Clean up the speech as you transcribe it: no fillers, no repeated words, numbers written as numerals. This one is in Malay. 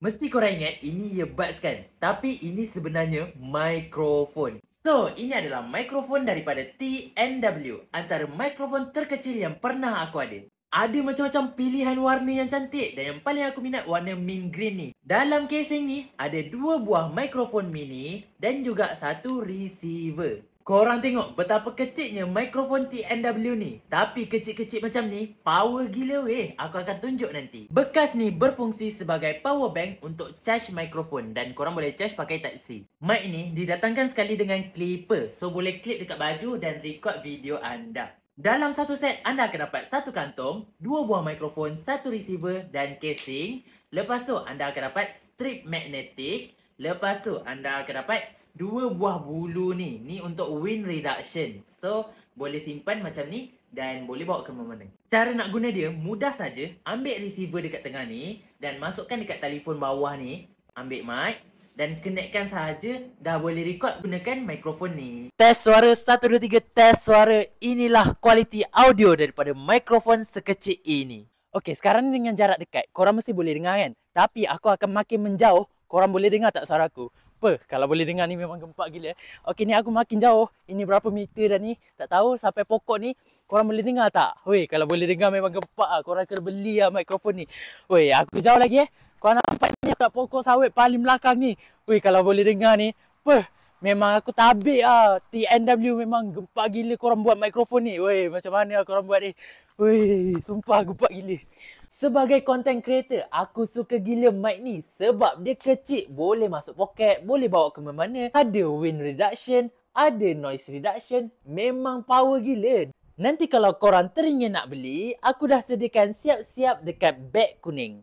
Mesti korang ingat ini earbuds kan? Tapi ini sebenarnya mikrofon. So, ini adalah mikrofon daripada TNW. Antara mikrofon terkecil yang pernah aku ada. Ada macam-macam pilihan warna yang cantik dan yang paling aku minat warna mint green ni. Dalam casing ni ada 2 buah mikrofon mini dan juga satu receiver. Korang tengok betapa kecilnya mikrofon TNW ni. Tapi kecil-kecil macam ni, power gila weh. Aku akan tunjuk nanti. Bekas ni berfungsi sebagai power bank untuk charge mikrofon. Dan korang boleh charge pakai Type-C. Mic ni didatangkan sekali dengan clipper. So boleh clip dekat baju dan record video anda. Dalam satu set, anda akan dapat satu kantung, 2 buah mikrofon, satu receiver dan casing. Lepas tu, anda akan dapat strip magnetic. Lepas tu, anda akan dapat 2 buah bulu ni. Ni untuk wind reduction. So, boleh simpan macam ni dan boleh bawa ke mana-mana. Cara nak guna dia mudah saja. Ambil receiver dekat tengah ni dan masukkan dekat telefon bawah ni. Ambil mic dan connectkan sahaja. Dah boleh record gunakan mikrofon ni. Test suara 1, 2, 3. Test suara. Inilah kualiti audio daripada mikrofon sekecil ini. Okey, sekarang ni dengan jarak dekat, korang mesti boleh dengar kan? Tapi aku akan makin menjauh. Korang boleh dengar tak suara aku? Apa? Kalau boleh dengar ni memang gempak gila. Okey, ni aku makin jauh. Ini berapa meter dah ni? Tak tahu sampai pokok ni. Korang boleh dengar tak? Weh, kalau boleh dengar memang gempak lah. Korang kena beli lah mikrofon ni. Weh, aku jauh lagi Korang nampak ni kat pokok sawit paling belakang ni. Weh, kalau boleh dengar ni. Apa? Memang aku tabik lah. TNW memang gempak gila korang buat mikrofon ni. Weh, macam mana korang buat ni? Weh, sumpah gempak gila. Sebagai content creator, aku suka gila mic ni sebab dia kecil, boleh masuk poket, boleh bawa ke mana-mana. Ada wind reduction, ada noise reduction, memang power gila. Nanti kalau korang teringin nak beli, aku dah sediakan siap-siap dekat beg kuning.